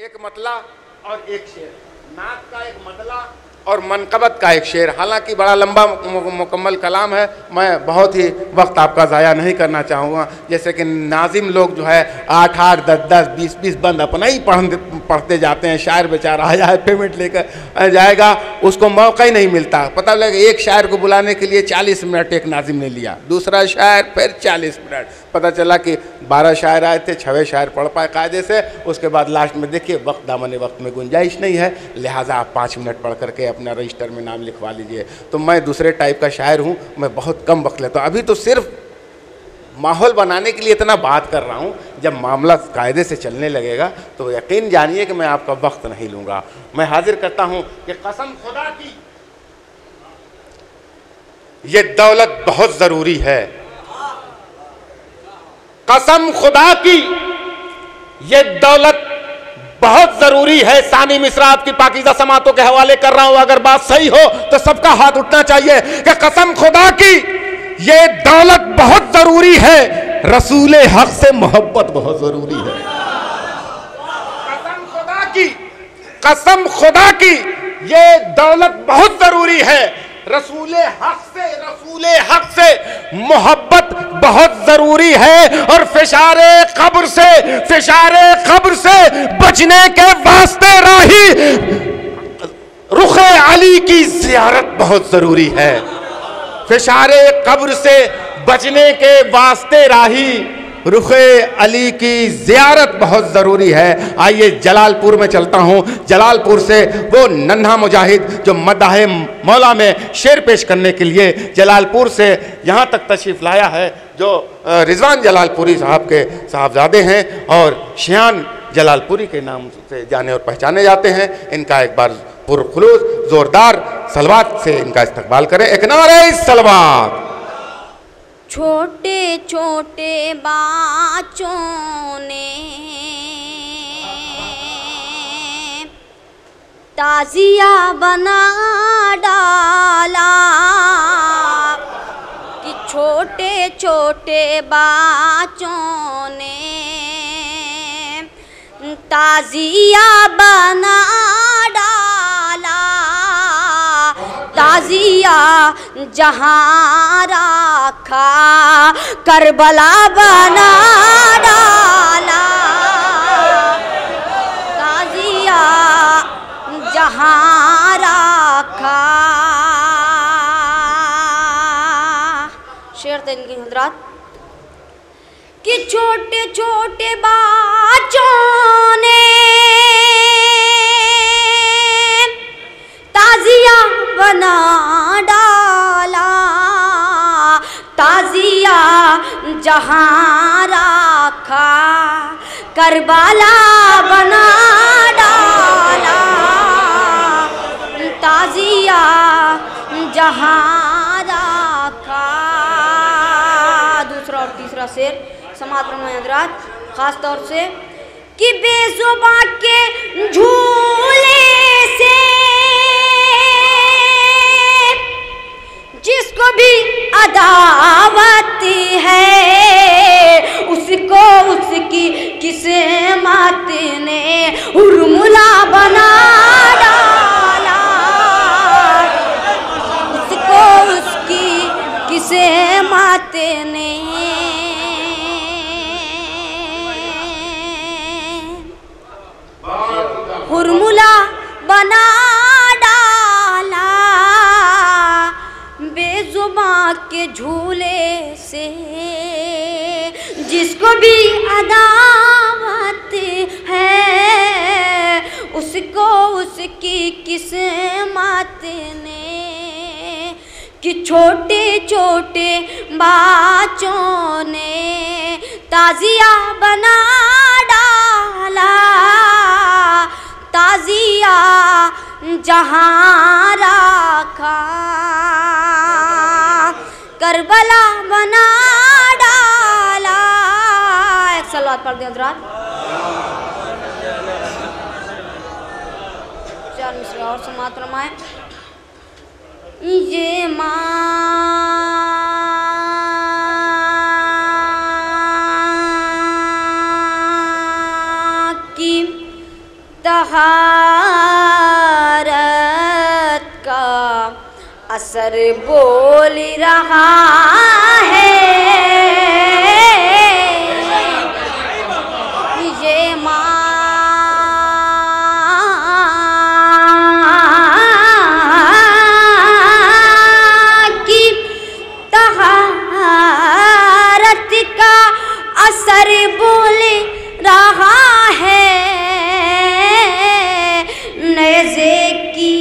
एक मतला और एक शेर, नाक का एक मतला और मनकबत का एक शेर। हालांकि बड़ा लंबा मुकम्मल कलाम है, मैं बहुत ही वक्त आपका ज़ाया नहीं करना चाहूँगा। जैसे कि नाजिम लोग जो है 8-8, 10-10, 20-20 बंद अपना ही पढ़ते जाते हैं। शायर बेचारा आया है पेमेंट लेकर जाएगा, उसको मौका ही नहीं मिलता। पता लगे एक शायर को बुलाने के लिए 40 मिनट एक नाजिम ने लिया, दूसरा शायर फिर 40 मिनट। पता चला कि 12 शायर आए थे, 6 शायर पढ़ पाए कायदे से। उसके बाद लास्ट में देखिए वक्त दामन वक्त में गुंजाइश नहीं है, लिहाजा आप 5 मिनट पढ़ करके अपना रजिस्टर में नाम लिखवा लीजिए। तो मैं दूसरे टाइप का शायर हूँ, मैं बहुत कम वक्त लेता हूँ। अभी तो सिर्फ माहौल बनाने के लिए इतना बात कर रहा हूँ, जब मामला कायदे से चलने लगेगा तो यकीन जानिए कि मैं आपका वक्त नहीं लूँगा। मैं हाजिर करता हूँ कि कसम खुदा की ये दौलत बहुत ज़रूरी है, कसम खुदा की ये दौलत बहुत जरूरी है। सानी मिश्रा आपकी पाकीज़ा समातों के हवाले कर रहा हूं, अगर बात सही हो तो सबका हाथ उठना चाहिए कि कसम खुदा की ये दौलत बहुत जरूरी है, रसूल हक से मोहब्बत बहुत जरूरी है। कसम खुदा की, कसम खुदा की ये दौलत बहुत जरूरी है, रसूल हक से मोहब्बत बहुत जरूरी है। और फिशारे कब्र से बचने के वास्ते राही रुखे अली की जियारत बहुत जरूरी है। फिशारे कब्र से बचने के वास्ते राही रुखे अली की जियारत बहुत ज़रूरी है। आइए जलालपुर में चलता हूँ। जलालपुर से वो नन्हा मुजाहिद जो मदाहे मौला में शेर पेश करने के लिए जलालपुर से यहाँ तक तशरीफ़ लाया है, जो रिजवान जलालपुरी साहब के साहबजादे हैं और शियान जलालपुरी के नाम से जाने और पहचाने जाते हैं। इनका एक बार पुरखुलूस ज़ोरदार सलवात से इनका इस्तकबाल करें। एक नारे सलवात। छोटे छोटे बच्चों ने ताजिया बना डाला कि छोटे छोटे बच्चों ने ताजिया बना डाला, ताजिया जहाँ रखा करबला बना डाला, ताजिया जहाँ रखा। शेर थे इनकी हजरात कि छोटे छोटे बच्चों ने ताजिया बना डाला, ताजिया जहाँ रखा करबला बना डाला, ताजिया जहाँ रखा। दूसरा और तीसरा शेर समात फरमाएं हज़रात, ख़ास तौर से कि बेज़ुबां के झूले से जिसको भी अदावत है उसको उसकी किस्मत ने हुरमुला बना डाला, उसको उसकी किस्मत ने हुरमुला बना डाला। बेजुबां के झूले से जिसको भी अदावत है उसको उसकी किस्मत ने कि छोटे छोटे बच्चों ने ताजिया बना डाला, ताजिया जहाँ रखा करबला बना डाला। एक सलवात पढ़ दें हज़रात। चार मिसरा और समात फरमाएं। ये माँ की तहारत का असर बोल रहा है। ये माँ की तहारत का असर बोल रहा है। नेज़े की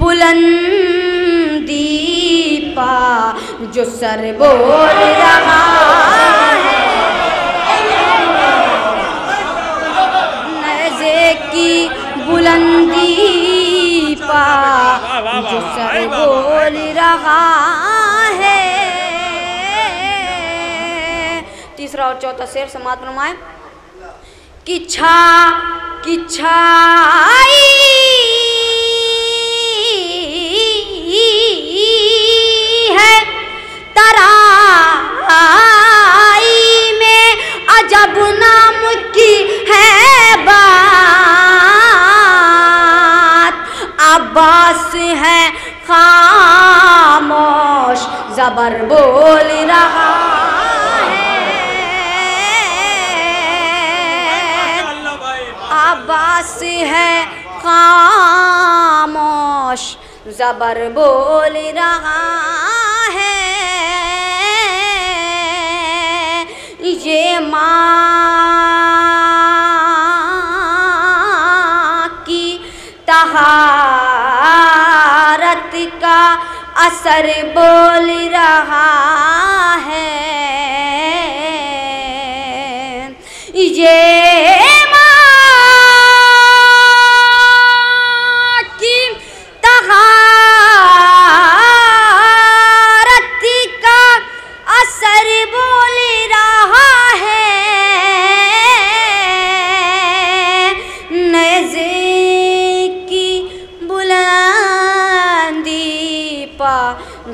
बुलंदी पा जो सर बोल रहा है। नेज़े की बुलंदी पा जो सर बोल रहा है। तीसरा और चौथा शेर समाप्त फरमाएं। कि छाई है तराई में अजब नाम की है बात। अब्बास है खामोश ज़बर बोल रहा है। अब्बास है खामोश ज़बर बोल रहा है। ये माँ की तहारत का असर बोल रहा है। ये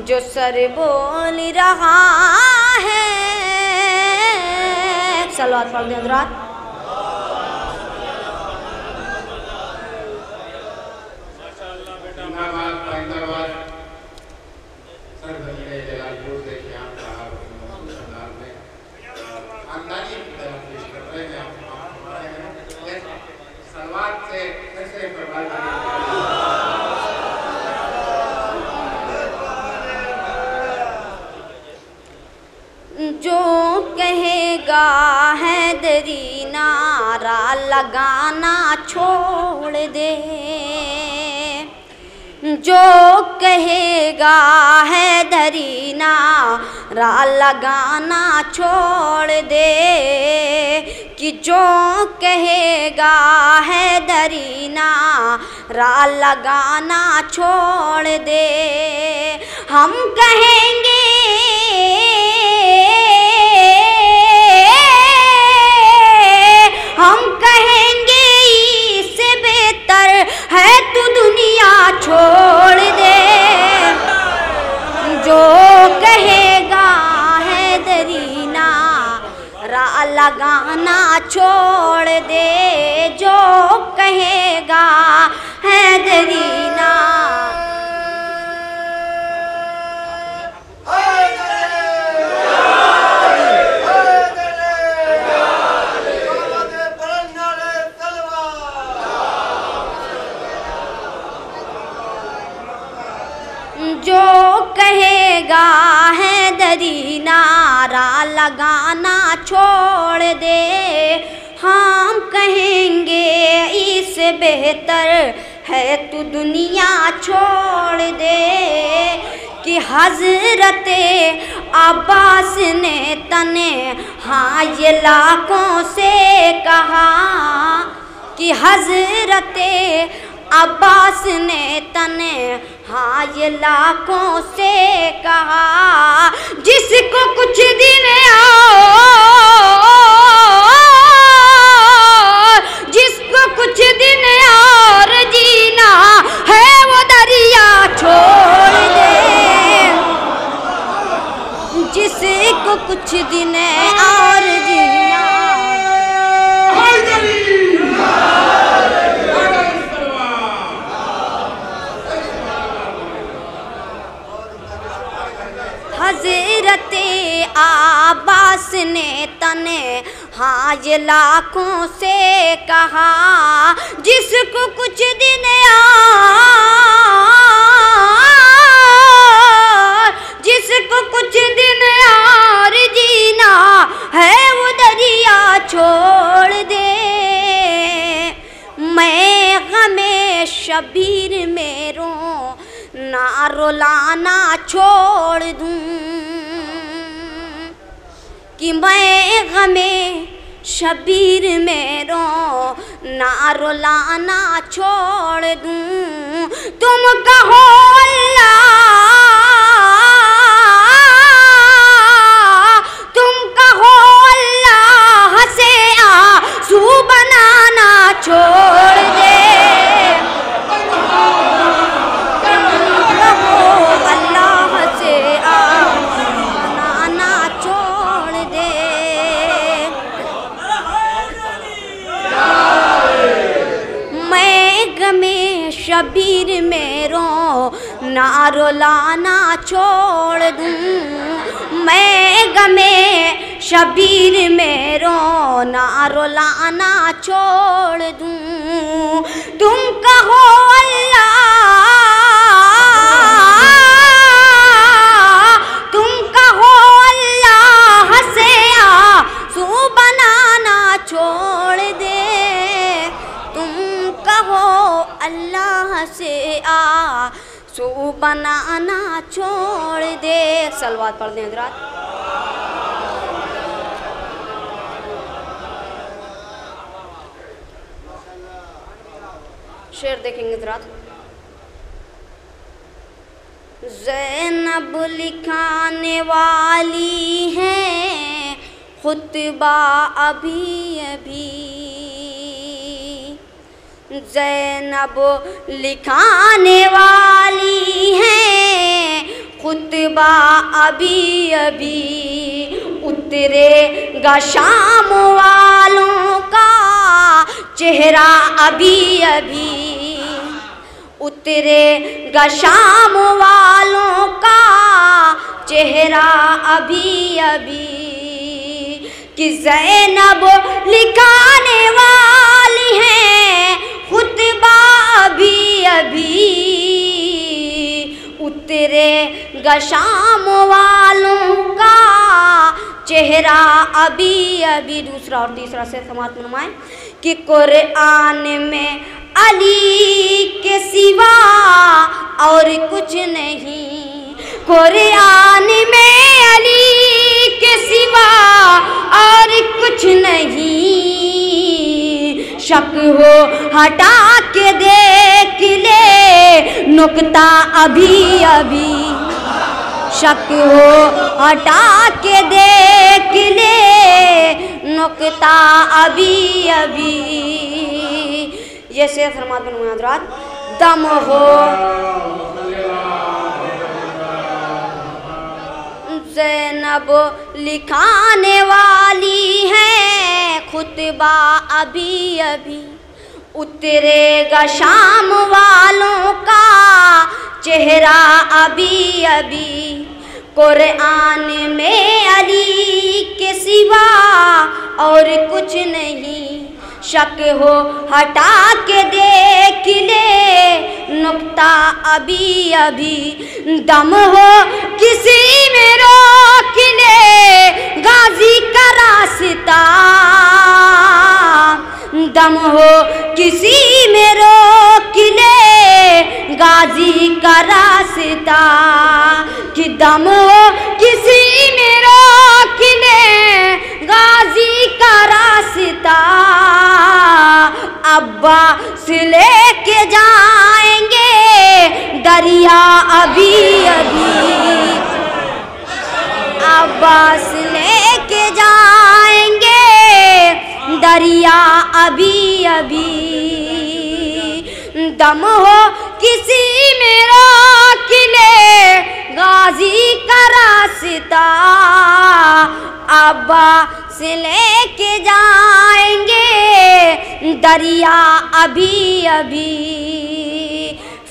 जो सर बोल रहा है। सलवात पढ़ दें हज़रात। जो कहेगा हैदरी नारा लगाना छोड़ दे। जो कहेगा हैदरी नारा लगाना छोड़ दे। कि जो कहेगा हैदरी नारा लगाना छोड़ दे। हम कहेंगे इससे बेहतर है तू दुनिया छोड़ दे। जो कहेगा हैदरी नारा लगाना छोड़ दे। जो कहेगा हैदरी जो कहेगा हैदरी नारा लगाना छोड़ दे। हम कहेंगे इससे बेहतर है तू दुनिया छोड़ दे। कि हज़रत अब्बास ने तने हाँ ये लाखों से कहा। कि हज़रत अब्बास ने तने हाँ ये लाखों से कहा। जिसको कुछ दिन जिसको कुछ दिन और जीना है वो दरिया छोड़ दे। जिसको कुछ दिन और जीना ये लाखों से कहा जिसको कुछ दिन जिसको कुछ दिन और जीना है वो दरिया छोड़ दे। मैं गमे शबीर में रो ना रुलाना छोड़ दूं कि मैं गमे शबीर में रो ना रुलाना छोड़ दूं। तुम कहो अल्लाह, तुम कहो अल्लाह से आंसू बनाना छोड़ दे। अल्लाह से आंसू बनाना छोड़ दे। मैं गमे शबीर में रो ना रुलाना छोड़ दूं। मैं गमे शबीर में रो ना रुलाना छोड़ दूं। तुम कहो अल्लाह, तुम कहो अल्लाह से आंसू बनाना छोड़ दे। तुम कहो अल्लाह से आंसू बनाना छोड़ दे। सलवात पढ़ दें हज़रात। शेर देखेंगे हज़रात। ज़ैनब लिखाने वाली है खुतबा अभी अभी। ज़ैनब लिखाने वाली है खुतबा अभी अभी। उतरेगा शाम वालों का चेहरा अभी अभी। उतरेगा शाम वालों का चेहरा अभी अभी। कि ज़ैनब लिखाने वाली है खुतबा अभी अभी। उतरेगा शाम वालों का चेहरा अभी अभी। दूसरा और तीसरा से समात फरमाएं कि कुरान में अली के सिवा और कुछ नहीं। कुरान में अली के सिवा और कुछ नहीं। शक हो हटा के देख ले नुक्ता अभी अभी। शक हो हटा के देख ले नुक्ता अभी अभी। ये शेर फरमात बन हज़रात। दम हो ज़ैनब लिखाने वाली है खुतबा अभी अभी। उतरेगा शाम वालों का चेहरा अभी अभी। कुरान में अली के सिवा और कुछ नहीं। शक हो हटा के देख ले नुक्ता अभी अभी। दम हो किसी में रोक ले गाजी का रास्ता। दम हो किसी में रोक ले गाजी का रास्ता। कि दम हो किसी में रोक ले गाजी का रास्ता। अब्बास लेके जाएंगे दरिया अभी अभी। अब्बास लेके जाएंगे दरिया अभी अभी। दम हो किसी में रोक ले गाजी का रास्ता। अब्बास लेके जाएंगे दरिया अभी अभी।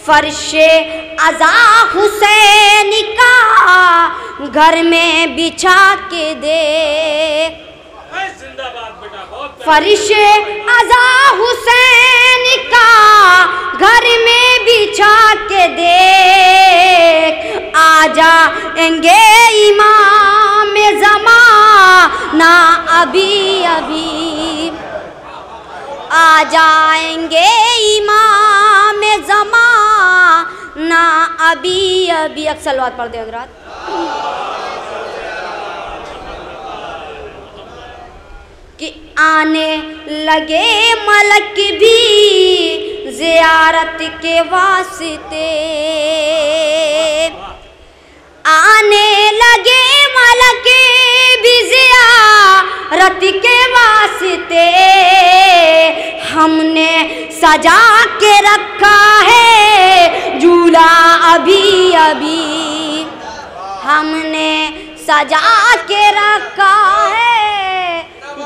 फर्शे अज़ा हुसैन का घर में बिछा के दे। जिंदाबाद बेटा। फरिशे अज़ा हुसैन का घर में बिछा के देख, आ जाएंगे इमाम ज़माना अभी अभी, आ जाएंगे इमाम ज़माना अभी अभी। अब सलवात पढ़ दे हज़रात। कि आने लगे मलक भी ज़ियारत के वास्ते, आने लगे मलक भी ज़ियारत के वास्ते, हमने सजा के रखा है झूला अभी अभी, हमने सजा के रखा है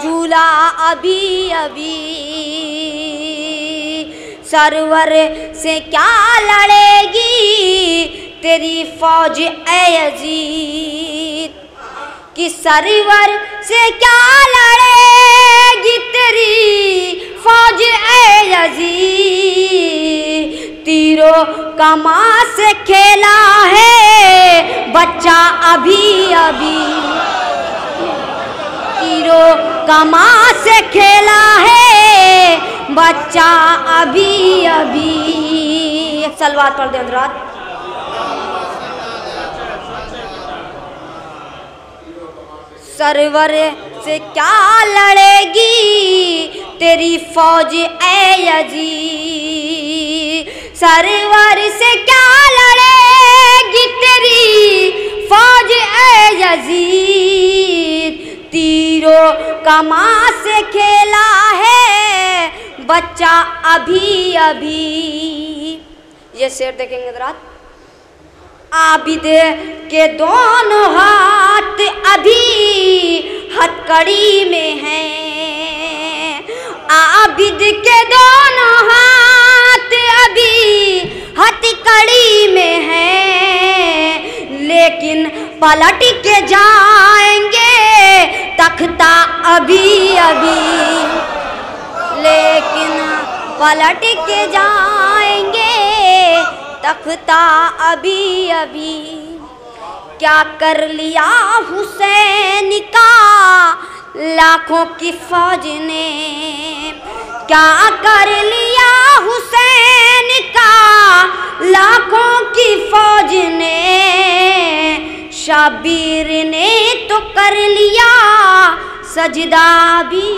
झूला अभी अभी। सरवर से क्या लड़ेगी तेरी फौज ए यजीद, कि सरवर से क्या लड़ेगी तेरी फौज ए यजीद। तीरों कमा से खेला है बच्चा अभी अभी, तीरों कमा से खेला है बच्चा अभी अभी। सलवात पढ़ दे हज़रात। सरवर से क्या लड़ेगी तेरी फौज ए यजीद, सरवर से क्या लड़ेगी तेरी फौज ए यजीद। तीरों कमा से खेला है बच्चा अभी अभी। ये शेर देखेंगे हज़रात। आबिद के दोनों हाथ अभी हथकड़ी में हैं, आबिद के दोनों हाथ अभी हथकड़ी में हैं, लेकिन पलट के जाएंगे तख्ता अभी अभी, लेकिन पलट के जाएंगे तख्ता अभी अभी। क्या कर लिया हुसैन का लाखों की फौज ने, क्या कर लिया हुसैन का लाखों की फौज ने। शबीर ने तो कर लिया सजदा भी